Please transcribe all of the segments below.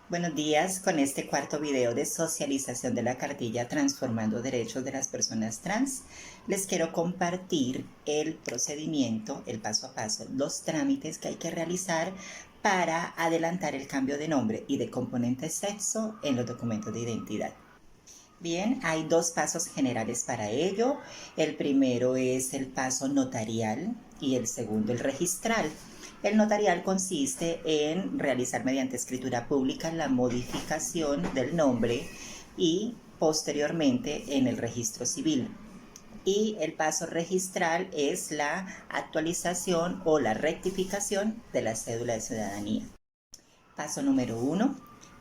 Buenos días, con este cuarto video de socialización de la cartilla Transformando Derechos de las Personas Trans, les quiero compartir el procedimiento, el paso a paso, los trámites que hay que realizar para adelantar el cambio de nombre y de componente sexo en los documentos de identidad. Bien, hay dos pasos generales para ello. El primero es el paso notarial y el segundo el registral. El notarial consiste en realizar mediante escritura pública la modificación del nombre y posteriormente en el registro civil. Y el paso registral es la actualización o la rectificación de la cédula de ciudadanía. Paso número 1,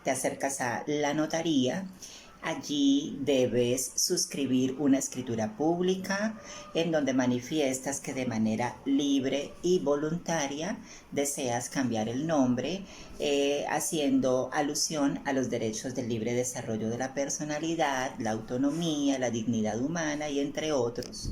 te acercas a la notaría. Allí debes suscribir una escritura pública en donde manifiestas que de manera libre y voluntaria deseas cambiar el nombre, haciendo alusión a los derechos del libre desarrollo de la personalidad, la autonomía, la dignidad humana y entre otros.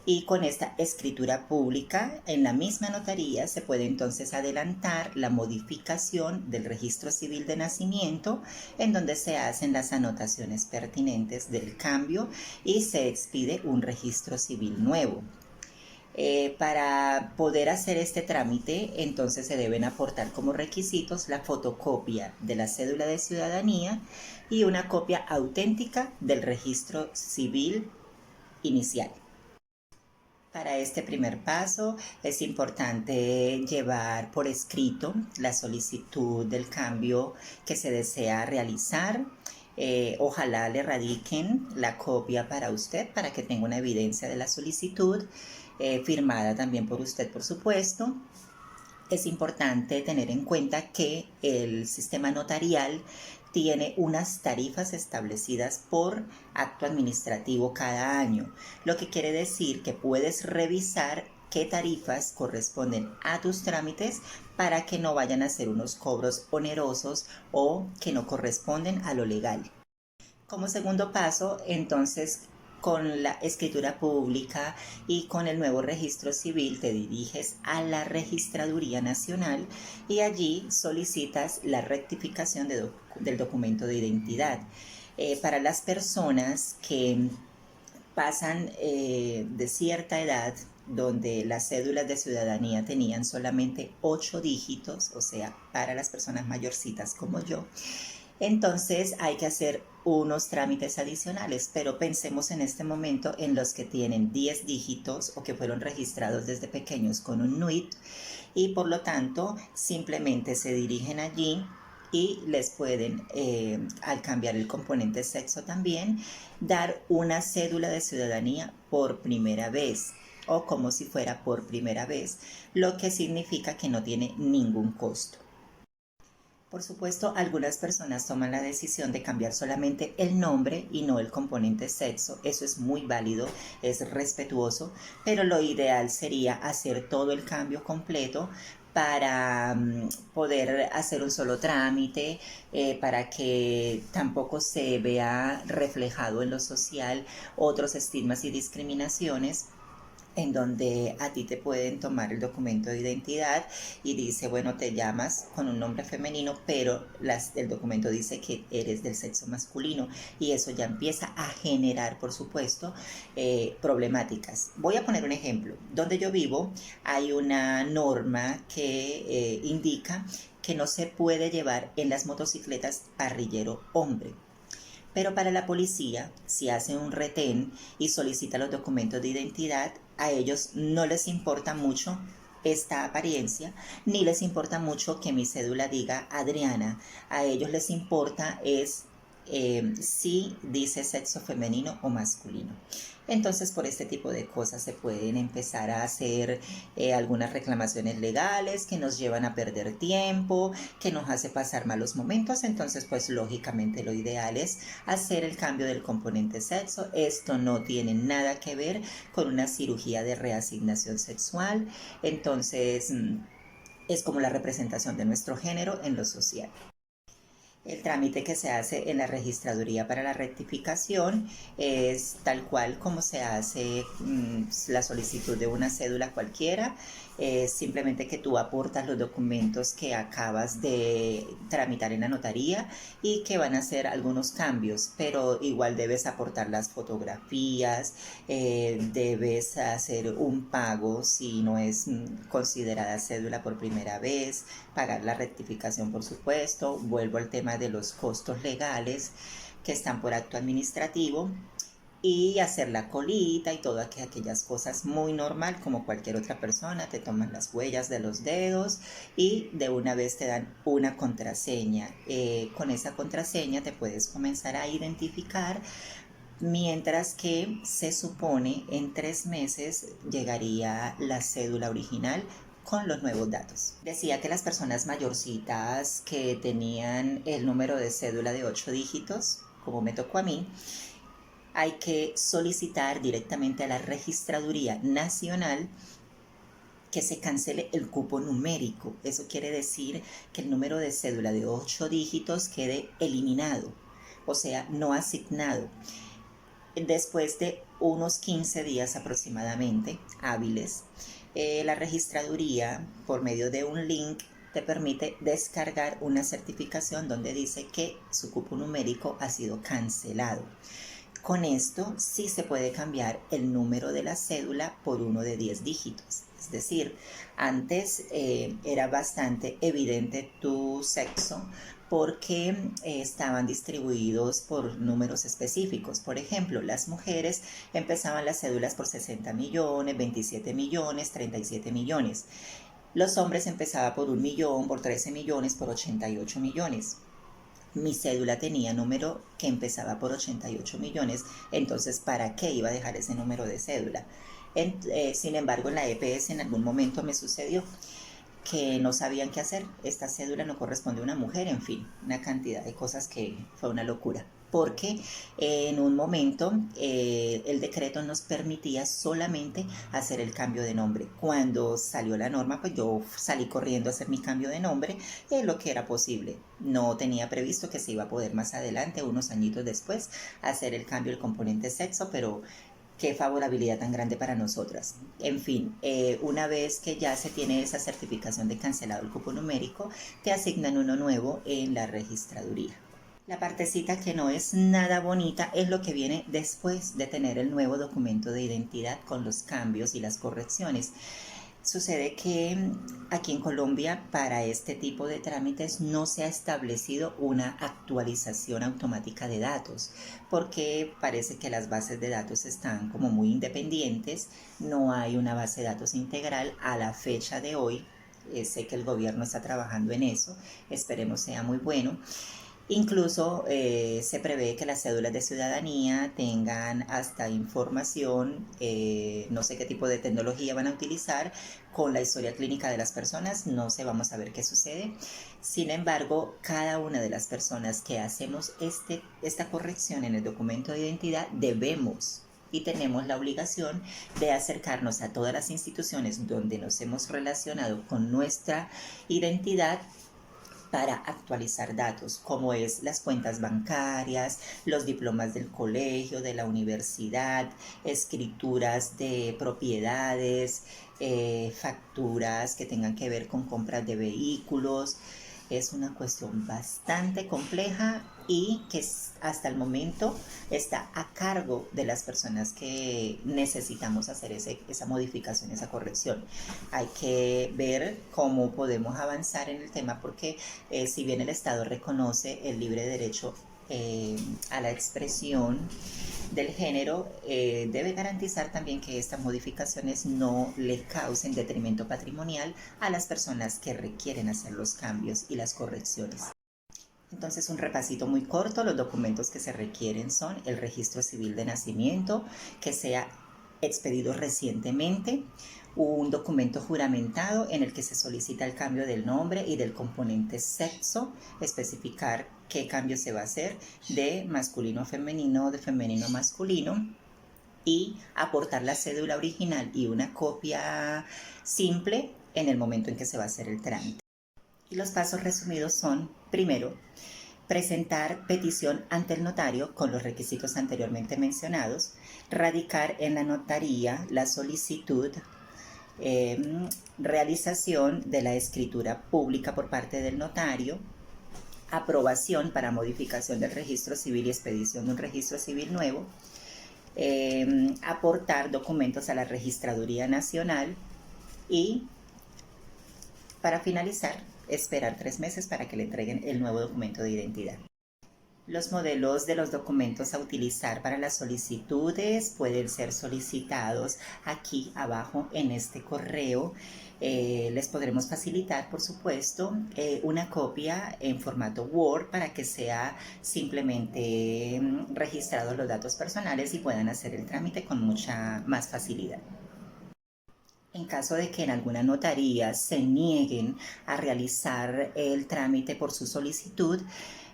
Y con esta escritura pública en la misma notaría se puede entonces adelantar la modificación del registro civil de nacimiento, en donde se hacen las anotaciones pertinentes del cambio y se expide un registro civil nuevo. Para poder hacer este trámite, entonces se deben aportar como requisitos la fotocopia de la cédula de ciudadanía y una copia auténtica del registro civil inicial. Para este primer paso es importante llevar por escrito la solicitud del cambio que se desea realizar. Ojalá le radiquen la copia para usted para que tenga una evidencia de la solicitud, firmada también por usted, por supuesto. Es importante tener en cuenta que el sistema notarial tiene unas tarifas establecidas por acto administrativo cada año, lo que quiere decir que puedes revisar qué tarifas corresponden a tus trámites para que no vayan a ser unos cobros onerosos o que no corresponden a lo legal. Como segundo paso, entonces, con la escritura pública y con el nuevo registro civil te diriges a la Registraduría Nacional y allí solicitas la rectificación del documento de identidad. Para las personas que pasan de cierta edad, donde las cédulas de ciudadanía tenían solamente 8 dígitos, o sea, para las personas mayorcitas como yo, entonces hay que hacer unos trámites adicionales, pero pensemos en este momento en los que tienen 10 dígitos o que fueron registrados desde pequeños con un NUIT y por lo tanto simplemente se dirigen allí y les pueden, al cambiar el componente sexo también, dar una cédula de ciudadanía por primera vez o como si fuera por primera vez, lo que significa que no tiene ningún costo. Por supuesto, algunas personas toman la decisión de cambiar solamente el nombre y no el componente sexo. Eso es muy válido, es respetuoso, pero lo ideal sería hacer todo el cambio completo para poder hacer un solo trámite, para que tampoco se vea reflejado en lo social otros estigmas y discriminaciones en donde a ti te pueden tomar el documento de identidad y dice, bueno, te llamas con un nombre femenino, pero el documento dice que eres del sexo masculino y eso ya empieza a generar, por supuesto, problemáticas. Voy a poner un ejemplo. Donde yo vivo hay una norma que indica que no se puede llevar en las motocicletas parrillero hombre. Pero para la policía, si hacen un retén y solicitan los documentos de identidad, a ellos no les importa mucho esta apariencia, ni les importa mucho que mi cédula diga Adriana. A ellos les importa es si dice sexo femenino o masculino. Entonces, por este tipo de cosas se pueden empezar a hacer algunas reclamaciones legales que nos llevan a perder tiempo, que nos hace pasar malos momentos. Entonces, pues lógicamente lo ideal es hacer el cambio del componente sexo. Esto no tiene nada que ver con una cirugía de reasignación sexual. Entonces, es como la representación de nuestro género en lo social. El trámite que se hace en la registraduría para la rectificación es tal cual como se hace la solicitud de una cédula cualquiera. Es simplemente que tú aportas los documentos que acabas de tramitar en la notaría y que van a hacer algunos cambios, pero igual debes aportar las fotografías, debes hacer un pago si no es considerada cédula por primera vez, pagar la rectificación por supuesto. Vuelvo al tema de los costos legales que están por acto administrativo y hacer la colita y todas aquellas cosas muy normal como cualquier otra persona. Te toman las huellas de los dedos y de una vez te dan una contraseña. Con esa contraseña te puedes comenzar a identificar, mientras que se supone en 3 meses llegaría la cédula original con los nuevos datos. Decía que las personas mayorcitas que tenían el número de cédula de 8 dígitos, como me tocó a mí, hay que solicitar directamente a la Registraduría Nacional que se cancele el cupo numérico. Eso quiere decir que el número de cédula de 8 dígitos quede eliminado, o sea, no asignado. Después de unos 15 días aproximadamente hábiles, la registraduría, por medio de un link, te permite descargar una certificación donde dice que su cupo numérico ha sido cancelado. Con esto sí se puede cambiar el número de la cédula por uno de 10 dígitos. Es decir, antes era bastante evidente tu sexo porque estaban distribuidos por números específicos. Por ejemplo, las mujeres empezaban las cédulas por 60 millones, 27 millones, 37 millones. Los hombres empezaban por 1 millón, por 13 millones, por 88 millones. Mi cédula tenía número que empezaba por 88 millones, entonces ¿para qué iba a dejar ese número de cédula? Sin embargo, en la EPS en algún momento me sucedió que no sabían qué hacer. Esta cédula no corresponde a una mujer, en fin, una cantidad de cosas que fue una locura. Porque en un momento el decreto nos permitía solamente hacer el cambio de nombre. Cuando salió la norma, pues yo salí corriendo a hacer mi cambio de nombre, lo que era posible. No tenía previsto que se iba a poder más adelante, unos añitos después, hacer el cambio del componente sexo, pero qué favorabilidad tan grande para nosotras. En fin, una vez que ya se tiene esa certificación de cancelado el cupo numérico, te asignan uno nuevo en la registraduría. La partecita que no es nada bonita es lo que viene después de tener el nuevo documento de identidad con los cambios y las correcciones. Sucede que aquí en Colombia para este tipo de trámites no se ha establecido una actualización automática de datos, porque parece que las bases de datos están como muy independientes, no hay una base de datos integral a la fecha de hoy. Sé que el gobierno está trabajando en eso, esperemos sea muy bueno. Incluso se prevé que las cédulas de ciudadanía tengan hasta información, no sé qué tipo de tecnología van a utilizar, con la historia clínica de las personas. No sé, vamos a ver qué sucede. Sin embargo, cada una de las personas que hacemos esta corrección en el documento de identidad debemos y tenemos la obligación de acercarnos a todas las instituciones donde nos hemos relacionado con nuestra identidad para actualizar datos, como es las cuentas bancarias, los diplomas del colegio, de la universidad, escrituras de propiedades, facturas que tengan que ver con compras de vehículos. Es una cuestión bastante compleja y que hasta el momento está a cargo de las personas que necesitamos hacer esa modificación, esa corrección. Hay que ver cómo podemos avanzar en el tema porque si bien el Estado reconoce el libre derecho a la expresión del género, debe garantizar también que estas modificaciones no le causen detrimento patrimonial a las personas que requieren hacer los cambios y las correcciones. Entonces, un repasito muy corto. Los documentos que se requieren son el registro civil de nacimiento, que sea expedido recientemente, un documento juramentado en el que se solicita el cambio del nombre y del componente sexo, especificar qué cambio se va a hacer de masculino a femenino, de femenino a masculino, y aportar la cédula original y una copia simple en el momento en que se va a hacer el trámite. Y los pasos resumidos son: primero, presentar petición ante el notario con los requisitos anteriormente mencionados, radicar en la notaría la solicitud, realización de la escritura pública por parte del notario, aprobación para modificación del registro civil y expedición de un registro civil nuevo, aportar documentos a la Registraduría Nacional y, para finalizar, esperar 3 meses para que le entreguen el nuevo documento de identidad. Los modelos de los documentos a utilizar para las solicitudes pueden ser solicitados aquí abajo en este correo. Les podremos facilitar, por supuesto, una copia en formato Word para que sea simplemente registrados los datos personales y puedan hacer el trámite con mucha más facilidad. En caso de que en alguna notaría se nieguen a realizar el trámite por su solicitud,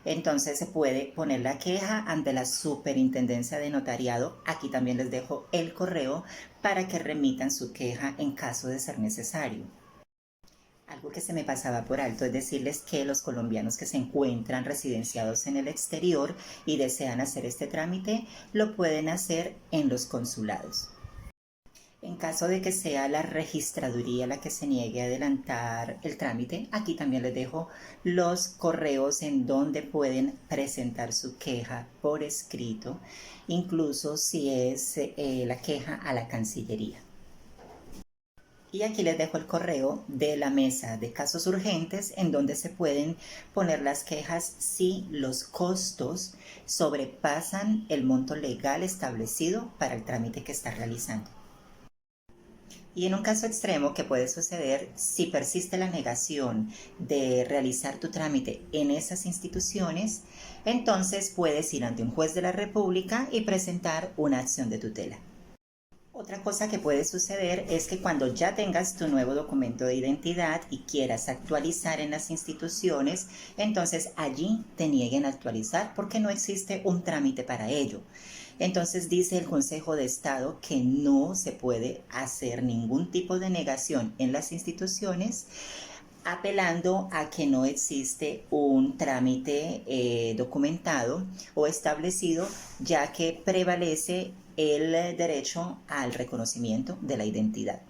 entonces se puede poner la queja ante la Superintendencia de Notariado. Aquí también les dejo el correo para que remitan su queja en caso de ser necesario. Algo que se me pasaba por alto es decirles que los colombianos que se encuentran residenciados en el exterior y desean hacer este trámite, lo pueden hacer en los consulados. En caso de que sea la registraduría la que se niegue a adelantar el trámite, aquí también les dejo los correos en donde pueden presentar su queja por escrito, incluso si es la queja a la Cancillería. Y aquí les dejo el correo de la mesa de casos urgentes en donde se pueden poner las quejas si los costos sobrepasan el monto legal establecido para el trámite que está realizando. Y en un caso extremo que puede suceder, si persiste la negación de realizar tu trámite en esas instituciones, entonces puedes ir ante un juez de la República y presentar una acción de tutela. Otra cosa que puede suceder es que cuando ya tengas tu nuevo documento de identidad y quieras actualizar en las instituciones, entonces allí te nieguen a actualizar porque no existe un trámite para ello. Entonces dice el Consejo de Estado que no se puede hacer ningún tipo de negación en las instituciones, apelando a que no existe un trámite documentado o establecido, ya que prevalece el derecho al reconocimiento de la identidad,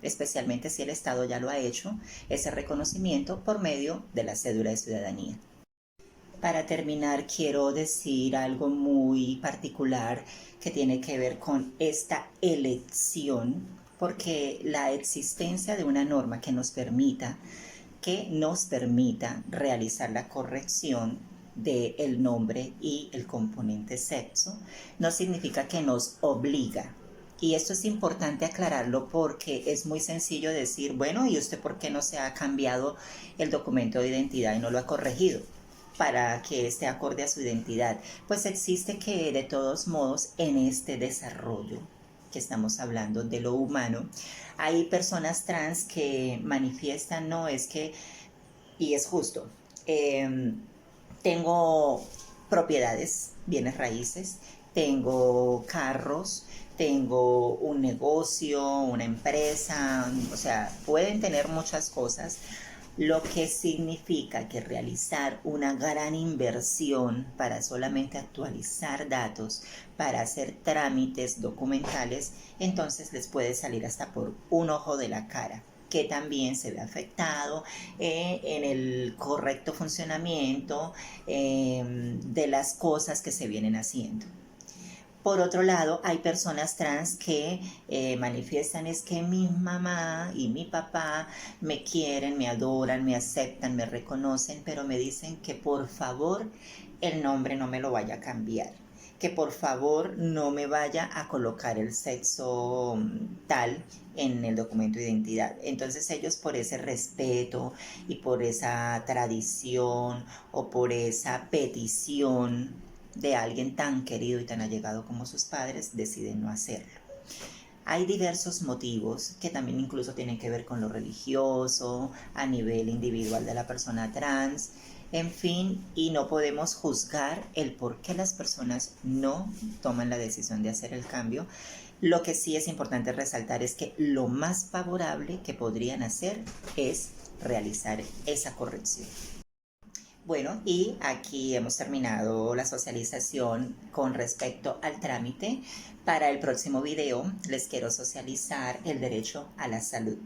especialmente si el Estado ya lo ha hecho, ese reconocimiento por medio de la cédula de ciudadanía. Para terminar, quiero decir algo muy particular que tiene que ver con esta elección, porque la existencia de una norma que nos permita realizar la corrección del nombre y el componente sexo no significa que nos obliga. Y esto es importante aclararlo porque es muy sencillo decir, bueno, ¿y usted por qué no se ha cambiado el documento de identidad y no lo ha corregido para que esté acorde a su identidad? Pues existe que de todos modos en este desarrollo que estamos hablando de lo humano, hay personas trans que manifiestan, no, es que, y es justo, tengo propiedades, bienes raíces, tengo carros, tengo un negocio, una empresa, o sea, pueden tener muchas cosas, lo que significa que realizar una gran inversión para solamente actualizar datos, para hacer trámites documentales, entonces les puede salir hasta por un ojo de la cara, que también se ve afectado en el correcto funcionamiento de las cosas que se vienen haciendo. Por otro lado, hay personas trans que manifiestan es que mi mamá y mi papá me quieren, me adoran, me aceptan, me reconocen, pero me dicen que por favor el nombre no me lo vaya a cambiar, que por favor no me vaya a colocar el sexo tal en el documento de identidad. Entonces ellos, por ese respeto y por esa tradición o por esa petición de alguien tan querido y tan allegado como sus padres, deciden no hacerlo. Hay diversos motivos que también incluso tienen que ver con lo religioso, a nivel individual de la persona trans, en fin, y no podemos juzgar el por qué las personas no toman la decisión de hacer el cambio. Lo que sí es importante resaltar es que lo más favorable que podrían hacer es realizar esa corrección. Bueno, y aquí hemos terminado la socialización con respecto al trámite. Para el próximo video les quiero socializar el derecho a la salud.